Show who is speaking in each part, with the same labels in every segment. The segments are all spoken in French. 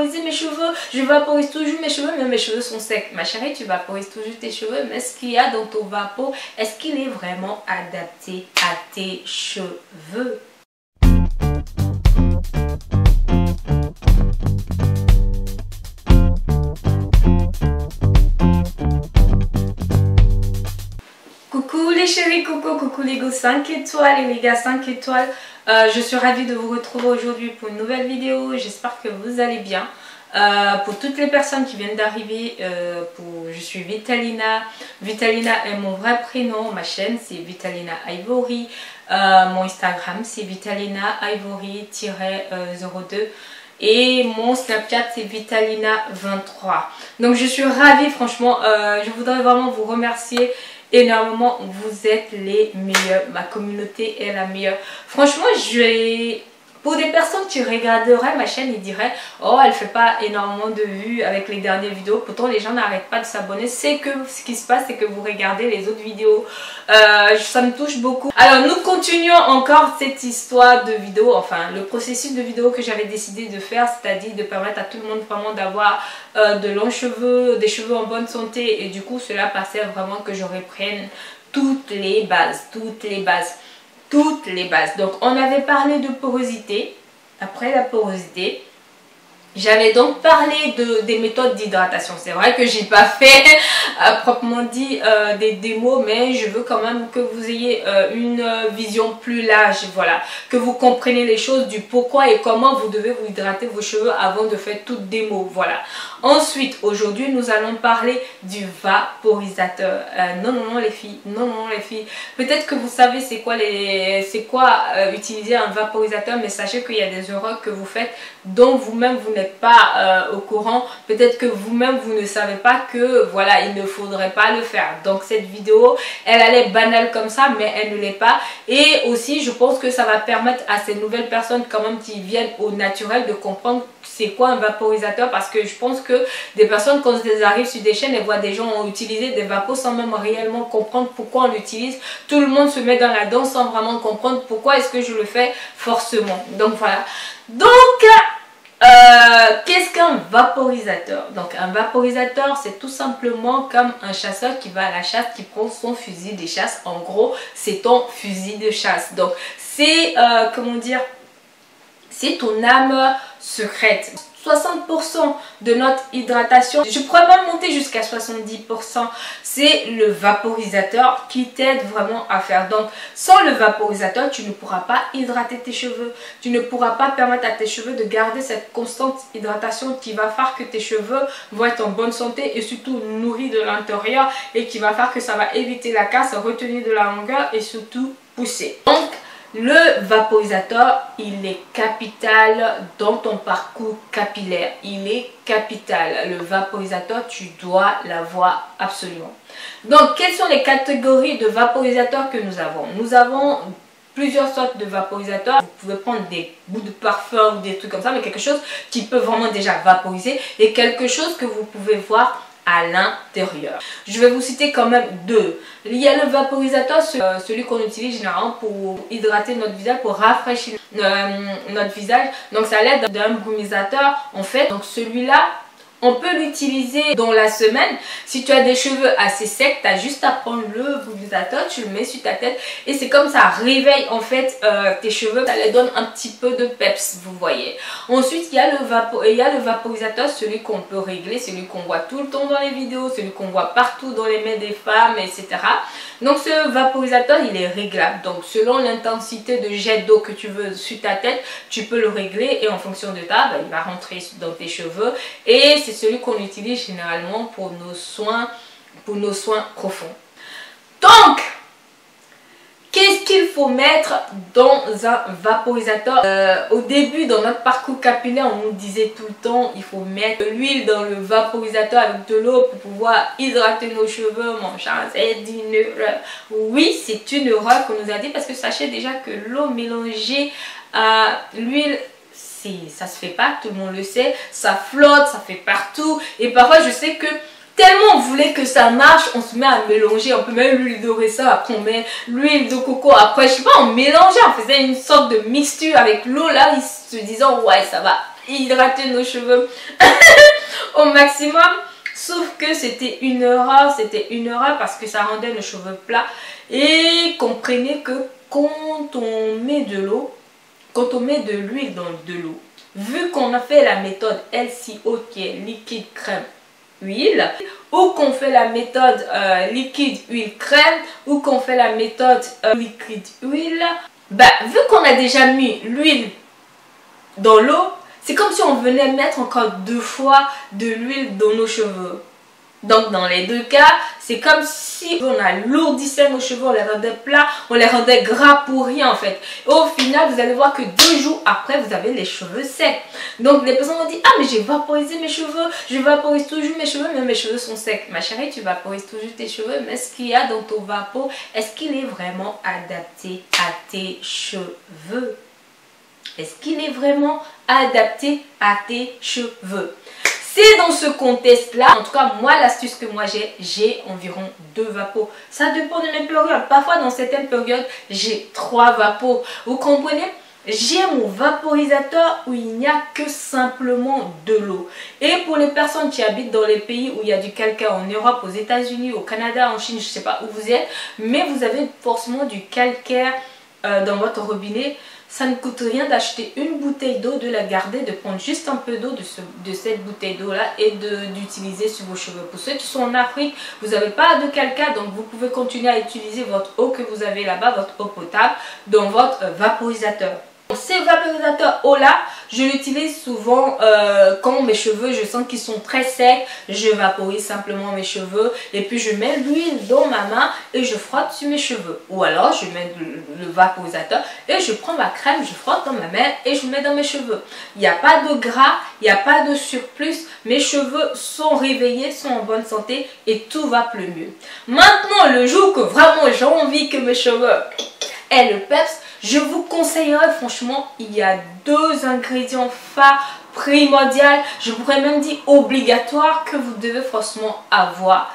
Speaker 1: Mes cheveux, je vaporise toujours mes cheveux, mais mes cheveux sont secs. Ma chérie, tu vaporises toujours tes cheveux, mais ce qu'il y a dans ton vapeau, est-ce qu'il est vraiment adapté à tes cheveux? Coucou les chéris, coucou les go 5 étoiles et les gars 5 étoiles. Je suis ravie de vous retrouver aujourd'hui pour une nouvelle vidéo. J'espère que vous allez bien. Pour toutes les personnes qui viennent d'arriver, je suis Vitalina. Vitalina est mon vrai prénom. Ma chaîne c'est Vitalina Ivory. Mon Instagram c'est Vitalina Ivory-02. Et mon Snapchat c'est Vitalina23. Donc je suis ravie, franchement. Je voudrais vraiment vous remercier énormément. Vous êtes les meilleurs. Ma communauté est la meilleure. Franchement, pour des personnes qui regarderaient ma chaîne, ils diraient oh, elle fait pas énormément de vues avec les dernières vidéos. Pourtant les gens n'arrêtent pas de s'abonner. C'est que ce qui se passe, c'est que vous regardez les autres vidéos. Ça me touche beaucoup. Alors nous continuons encore cette histoire de vidéo, enfin le processus de vidéo que j'avais décidé de faire, c'est-à-dire de permettre à tout le monde vraiment d'avoir de longs cheveux, des cheveux en bonne santé. Et du coup cela passait vraiment que je reprenne toutes les bases. Donc on avait parlé de porosité. Après la porosité, j'avais donc parlé des méthodes d'hydratation. C'est vrai que j'ai pas fait proprement dit des démos, mais je veux quand même que vous ayez une vision plus large, voilà, que vous compreniez les choses du pourquoi et comment vous devez vous hydrater vos cheveux avant de faire toute démo, voilà. Ensuite, aujourd'hui, nous allons parler du vaporisateur. Non les filles, non les filles. Peut-être que vous savez c'est quoi utiliser un vaporisateur, mais sachez qu'il y a des erreurs que vous faites dont vous-même vous n'êtes pas au courant. Peut-être que vous-même vous ne savez pas que voilà, il ne faudrait pas le faire. Donc cette vidéo, elle a l'air banale comme ça, mais elle ne l'est pas. Et aussi, je pense que ça va permettre à ces nouvelles personnes quand même qui viennent au naturel de comprendre c'est quoi un vaporisateur, parce que je pense que des personnes quand elles arrivent sur des chaînes, elles voient des gens utiliser des vapos sans même réellement comprendre pourquoi on l'utilise. Tout le monde se met dans la danse sans vraiment comprendre pourquoi est-ce que je le fais forcément. Donc voilà. Donc qu'est-ce qu'un vaporisateur? Donc un vaporisateur, c'est tout simplement comme un chasseur qui va à la chasse, qui prend son fusil de chasse. En gros, c'est ton fusil de chasse. Donc c'est comment dire, c'est ton âme secrète. 60% de notre hydratation, je pourrais même monter jusqu'à 70%, c'est le vaporisateur qui t'aide vraiment à faire. Donc sans le vaporisateur, tu ne pourras pas hydrater tes cheveux, tu ne pourras pas permettre à tes cheveux de garder cette constante hydratation qui va faire que tes cheveux vont être en bonne santé et surtout nourris de l'intérieur, et qui va faire que ça va éviter la casse, retenir de la longueur et surtout pousser. Donc le vaporisateur, il est capital dans ton parcours capillaire. Il est capital. Le vaporisateur, tu dois l'avoir absolument. Donc, quelles sont les catégories de vaporisateurs que nous avons? Nous avons plusieurs sortes de vaporisateurs. Vous pouvez prendre des bouts de parfum ou des trucs comme ça, mais quelque chose qui peut vraiment déjà vaporiser et quelque chose que vous pouvez voir à l'intérieur. Je vais vous citer quand même deux. Il y a le vaporisateur, celui qu'on utilise généralement pour hydrater notre visage, pour rafraîchir notre visage. Donc ça l'aide d'un brumisateur en fait. Donc celui-là, on peut l'utiliser dans la semaine. Si tu as des cheveux assez secs, tu as juste à prendre le brumisateur, tu le mets sur ta tête et c'est comme ça réveille en fait tes cheveux, ça les donne un petit peu de peps, vous voyez. Ensuite, il y a le vaporisateur, celui qu'on peut régler, celui qu'on voit tout le temps dans les vidéos, celui qu'on voit partout dans les mains des femmes, etc. Donc ce vaporisateur, il est réglable. Donc selon l'intensité de jet d'eau que tu veux sur ta tête, tu peux le régler et en fonction de ça, il va rentrer dans tes cheveux. Et c'est celui qu'on utilise généralement pour nos soins profonds. Donc, qu'est-ce qu'il faut mettre dans un vaporisateur? Au début, dans notre parcours capillaire, on nous disait tout le temps, il faut mettre de l'huile dans le vaporisateur avec de l'eau pour pouvoir hydrater nos cheveux. Mon chat, c'est une erreur. Oui, c'est une erreur qu'on nous a dit, parce que sachez déjà que l'eau mélangée à l'huile, ça se fait pas, tout le monde le sait, ça flotte, ça fait partout. Et parfois, je sais que tellement on voulait que ça marche, on se met à mélanger. On peut mettre l'huile de raisin, après on met l'huile de coco, après je sais pas, on mélangeait, on faisait une sorte de mixture avec l'eau là, se disant ouais ça va hydrater nos cheveux au maximum. Sauf que c'était une erreur parce que ça rendait nos cheveux plats. Et comprenez que quand on met de l'eau, quand on met de l'huile dans de l'eau, vu qu'on a fait la méthode LCO qui est liquide, crème, huile, ou qu'on fait la méthode liquide, huile, crème, ou qu'on fait la méthode liquide, huile, bah, vu qu'on a déjà mis l'huile dans l'eau, c'est comme si on venait mettre encore 2 fois de l'huile dans nos cheveux. Donc dans les deux cas, c'est comme si on alourdissait nos cheveux, on les rendait plats, on les rendait gras pour rien en fait. Et au final, vous allez voir que 2 jours après, vous avez les cheveux secs. Donc les personnes vont dire, ah mais j'ai vaporisé mes cheveux, je vaporise toujours mes cheveux, mais mes cheveux sont secs. Ma chérie, tu vaporises toujours tes cheveux, mais ce qu'il y a dans ton vapeau, est-ce qu'il est vraiment adapté à tes cheveux? Est-ce qu'il est vraiment adapté à tes cheveux? C'est dans ce contexte-là, en tout cas moi l'astuce que moi j'ai environ 2 vapos. Ça dépend de mes périodes. Parfois dans certaines périodes, j'ai 3 vapos. Vous comprenez? J'ai mon vaporisateur où il n'y a que simplement de l'eau. Et pour les personnes qui habitent dans les pays où il y a du calcaire, en Europe, aux États-Unis, au Canada, en Chine, je ne sais pas où vous êtes, mais vous avez forcément du calcaire dans votre robinet, ça ne coûte rien d'acheter une bouteille d'eau, de la garder, de prendre juste un peu d'eau de cette bouteille d'eau là et d'utiliser sur vos cheveux. Pour ceux qui sont en Afrique, vous n'avez pas de calcaire, donc vous pouvez continuer à utiliser votre eau que vous avez là-bas, votre eau potable, dans votre vaporisateur. Ces vaporisateurs eau là, je l'utilise souvent quand mes cheveux, je sens qu'ils sont très secs, je vaporise simplement mes cheveux et puis je mets l'huile dans ma main et je frotte sur mes cheveux. Ou alors je mets le vaporisateur et je prends ma crème, je frotte dans ma main et je mets dans mes cheveux. Il n'y a pas de gras, il n'y a pas de surplus, mes cheveux sont réveillés, sont en bonne santé et tout va plus mieux. Maintenant, le jour que vraiment j'ai envie que mes cheveux aient le peps, je vous conseillerais franchement, il y a 2 ingrédients phares, primordiaux, je pourrais même dire obligatoires que vous devez forcément avoir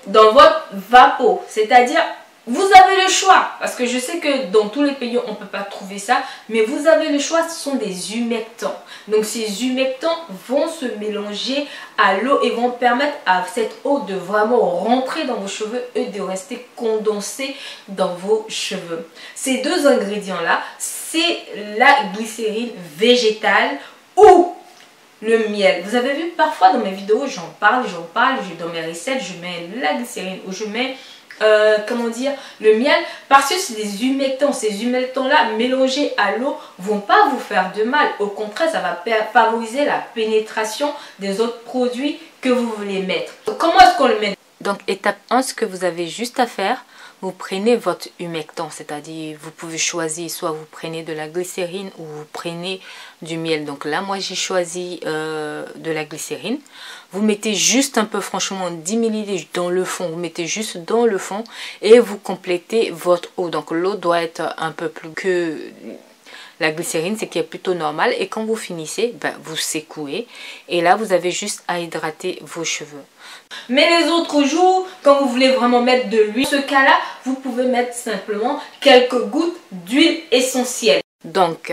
Speaker 1: dans votre vapeau. C'est-à-dire, vous avez le choix, parce que je sais que dans tous les pays on ne peut pas trouver ça, mais vous avez le choix, ce sont des humectants. Donc ces humectants vont se mélanger à l'eau et vont permettre à cette eau de vraiment rentrer dans vos cheveux et de rester condensée dans vos cheveux. Ces 2 ingrédients là, c'est la glycérine végétale ou le miel. Vous avez vu parfois dans mes vidéos, j'en parle, dans mes recettes, je mets la glycérine ou je mets comment dire, le miel, parce que c'est des humectants. Ces humectants là mélangés à l'eau vont pas vous faire de mal, au contraire ça va favoriser la pénétration des autres produits que vous voulez mettre. Comment est-ce qu'on le met? Donc étape 1, ce que vous avez juste à faire, vous prenez votre humectant, c'est-à-dire vous pouvez choisir, soit vous prenez de la glycérine ou vous prenez du miel. Donc là moi j'ai choisi de la glycérine. Vous mettez juste un peu, franchement 10 ml dans le fond, vous mettez juste dans le fond et vous complétez votre eau. Donc l'eau doit être un peu plus que la glycérine, c'est qui est plutôt normal. Et quand vous finissez, ben, vous secouez et là vous avez juste à hydrater vos cheveux. Mais les autres jours, quand vous voulez vraiment mettre de l'huile, dans ce cas là vous pouvez mettre simplement quelques gouttes d'huile essentielle. Donc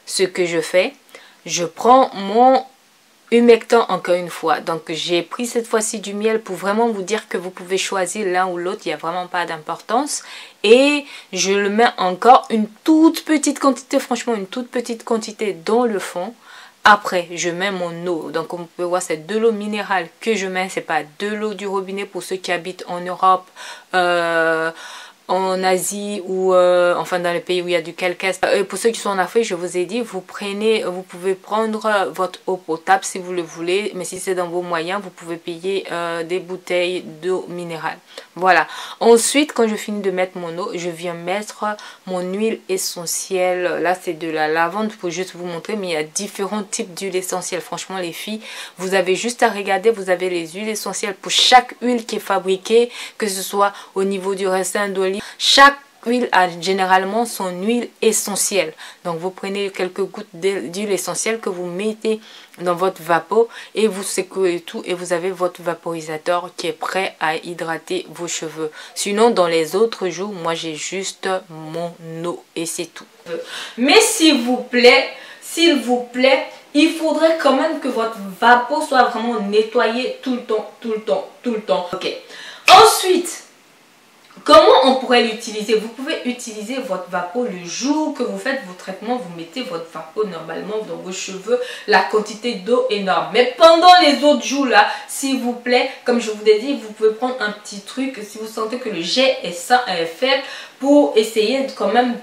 Speaker 1: ce que je fais, je prends mon humectant encore une fois. Donc j'ai pris cette fois-ci du miel pour vraiment vous dire que vous pouvez choisir l'un ou l'autre, il n'y a vraiment pas d'importance. Et je le mets encore une toute petite quantité, franchement une toute petite quantité dans le fond. Après je mets mon eau, donc comme vous pouvez voir c'est de l'eau minérale que je mets, c'est pas de l'eau du robinet pour ceux qui habitent en Europe, en Asie ou enfin dans les pays où il y a du calcaire. Pour ceux qui sont en Afrique, je vous ai dit, vous pouvez prendre votre eau potable si vous le voulez, mais si c'est dans vos moyens, vous pouvez payer des bouteilles d'eau minérale. Voilà. Ensuite, quand je finis de mettre mon eau, je viens mettre mon huile essentielle. Là, c'est de la lavande pour juste vous montrer, mais il y a différents types d'huile essentielle. Franchement, les filles, vous avez juste à regarder, vous avez les huiles essentielles pour chaque huile qui est fabriquée, que ce soit au niveau du raisin d'olive. Chaque huile a généralement son huile essentielle. Donc vous prenez quelques gouttes d'huile essentielle que vous mettez dans votre vapeau et vous secouez tout et vous avez votre vaporisateur qui est prêt à hydrater vos cheveux. Sinon dans les autres jours, moi j'ai juste mon eau et c'est tout. Mais s'il vous plaît, il faudrait quand même que votre vapeau soit vraiment nettoyé tout le temps. Ok. Ensuite, comment on pourrait l'utiliser? Vous pouvez utiliser votre vapeau le jour que vous faites vos traitements. Vous mettez votre vapeau normalement dans vos cheveux, la quantité d'eau énorme. Mais pendant les autres jours là, s'il vous plaît, comme je vous l'ai dit, vous pouvez prendre un petit truc si vous sentez que le jet est faible pour essayer quand même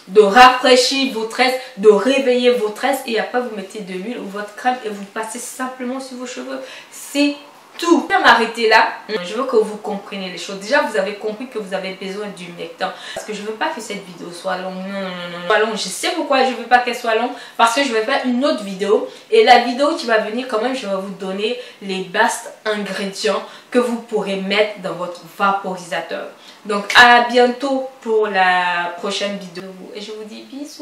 Speaker 1: de rafraîchir vos tresses, de réveiller vos tresses et après vous mettez de l'huile ou votre crème et vous passez simplement sur vos cheveux. C'est tout. Je vais m'arrêter là. Je veux que vous compreniez les choses. Déjà, vous avez compris que vous avez besoin d'humectant. Parce que je veux pas que cette vidéo soit longue. Non. Je sais pourquoi je veux pas qu'elle soit longue. Parce que je vais faire une autre vidéo. Et la vidéo qui va venir, quand même, je vais vous donner les bases ingrédients que vous pourrez mettre dans votre vaporisateur. Donc, à bientôt pour la prochaine vidéo. Et je vous dis bisous.